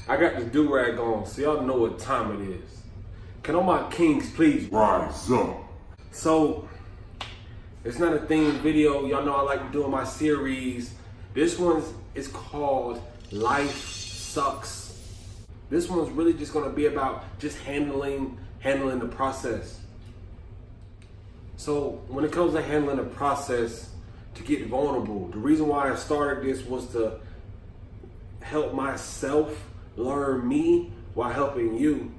I got the do-rag on, so y'all know what time it is. Can all my kings please rise up? So, it's not a themed video. Y'all know I like doing my series. This one is called Life Sucks. This one's really just gonna be about just handling the process. So, when it comes to handling the process, to get vulnerable, the reason why I started this was to help myself learn me while helping you.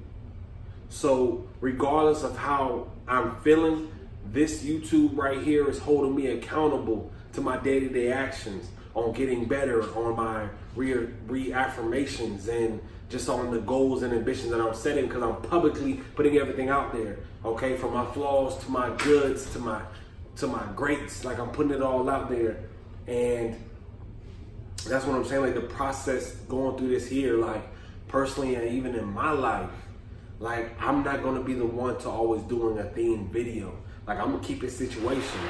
So regardless of how I'm feeling, this YouTube right here is holding me accountable to my day-to-day actions on getting better, on my reaffirmations, and just on the goals and ambitions that I'm setting, because I'm publicly putting everything out there. Okay, from my flaws to my goods to my greats, like I'm putting it all out there. And that's what I'm saying, like the process going through this here, like personally and even in my life, like I'm not gonna be the one to always doing a themed video. Like I'm gonna keep it situational.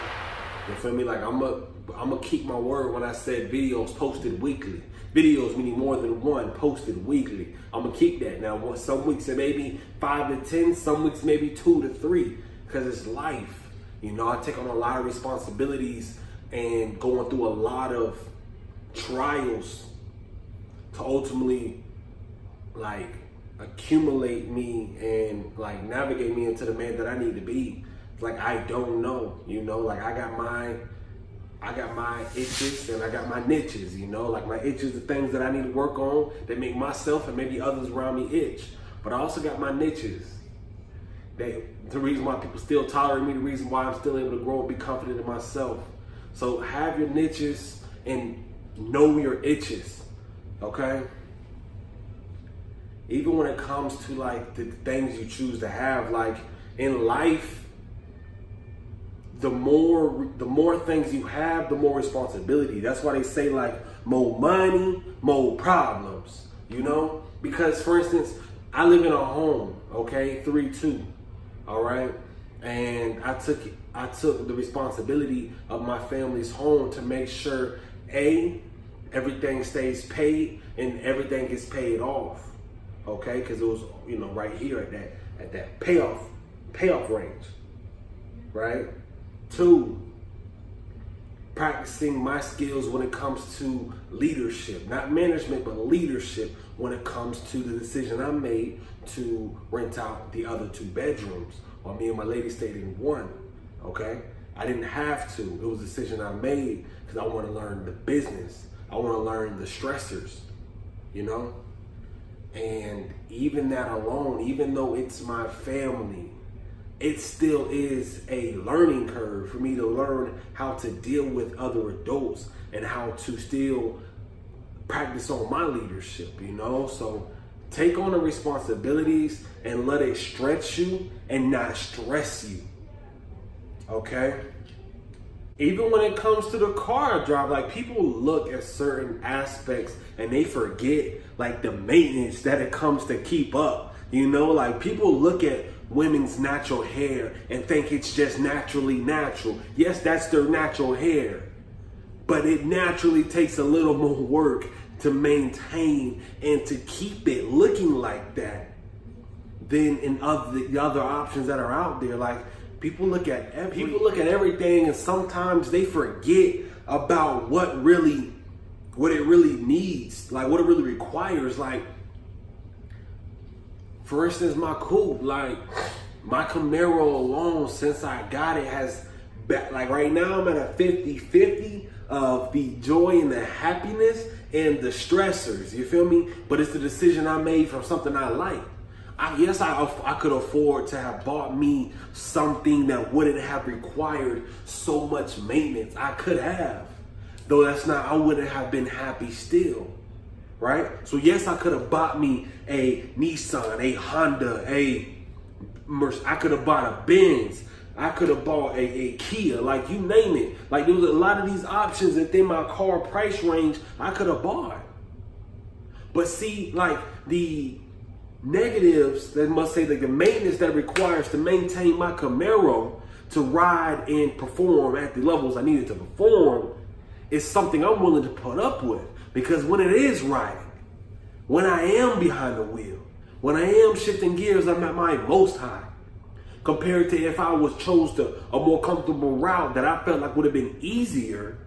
You feel me? Like I'm gonna keep my word when I said videos posted weekly. Videos meaning more than one posted weekly. I'm gonna keep that. Now some weeks it may be 5 to 10, some weeks maybe 2 to 3, because it's life. You know, I take on a lot of responsibilities and going through a lot of trials to ultimately like accumulate me and like navigate me into the man that I need to be. Like I don't know, you know, like I got my itches and I got my niches, you know, like my itches are things that I need to work on that make myself and maybe others around me itch. But I also got my niches. The reason why people still tolerate me, the reason why I'm still able to grow and be confident in myself. So have your niches and know your itches, okay? Even when it comes to like the things you choose to have, like in life, the more things you have, the more responsibility. That's why they say like more money, more problems, you know? Because for instance, I live in a home, okay, 3-2, all right? And I took the responsibility of my family's home to make sure, everything stays paid and everything gets paid off, okay? Because it was, you know, right here at that payoff range, right? 2, practicing my skills when it comes to leadership, not management, but leadership when it comes to the decision I made to rent out the other 2 bedrooms while me and my lady stayed in one, okay? I didn't have to. It was a decision I made because I want to learn the business. I want to learn the stressors, you know? And even that alone, even though it's my family, it still is a learning curve for me to learn how to deal with other adults and how to still practice on my leadership, you know? So take on the responsibilities and let it stretch you and not stress you, okay? Even when it comes to the car I drive, like people look at certain aspects and they forget like the maintenance that it comes to keep up, you know? Like people look at women's natural hair and think it's just naturally natural. Yes, that's their natural hair, but it naturally takes a little more work to maintain and to keep it looking like that than in the other options that are out there. Like people look at everything and sometimes they forget about what it really needs, like what it really requires. Like for instance, my coupe, like my Camaro alone, since I got it, has, like right now I'm at a 50-50 of the joy and the happiness and the stressors, you feel me? But it's the decision I made from something I like. I could afford to have bought me something that wouldn't have required so much maintenance. I could have, though I wouldn't have been happy still. Right? So yes, I could have bought me a Nissan, a Honda, I could have bought a Benz, I could have bought a Kia, like you name it. Like there was a lot of these options within my car price range I could have bought. But see, like the negatives, that must say, like the maintenance that requires to maintain my Camaro to ride and perform at the levels I needed to perform is something I'm willing to put up with. Because when it is riding, When I am behind the wheel, when I am shifting gears, I'm at my most high. Compared to if I was chose to a more comfortable route that I felt like would have been easier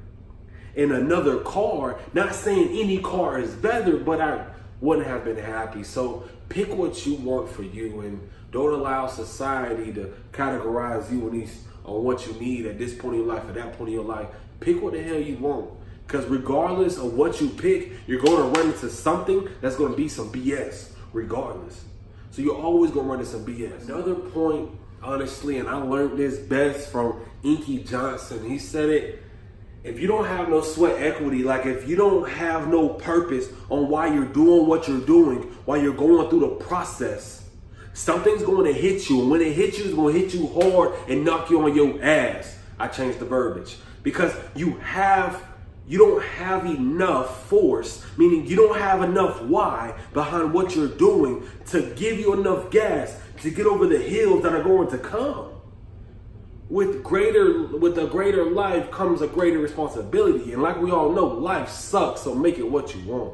in another car. Not saying any car is better, but I wouldn't have been happy. So pick what you want for you, and don't allow society to categorize you on what you need at this point in your life, at that point in your life. Pick what the hell you want. Because regardless of what you pick, you're going to run into something that's going to be some BS, regardless. So you're always going to run into some BS. Another point, honestly, and I learned this best from Inky Johnson. He said it, if you don't have no sweat equity, like if you don't have no purpose on why you're doing what you're doing, while you're going through the process, something's going to hit you. And when it hits you, it's going to hit you hard and knock you on your ass. I changed the verbiage. Because you don't have enough force, meaning you don't have enough why behind what you're doing to give you enough gas to get over the hills that are going to come. With a greater life comes a greater responsibility. And like we all know, life sucks, so make it what you want.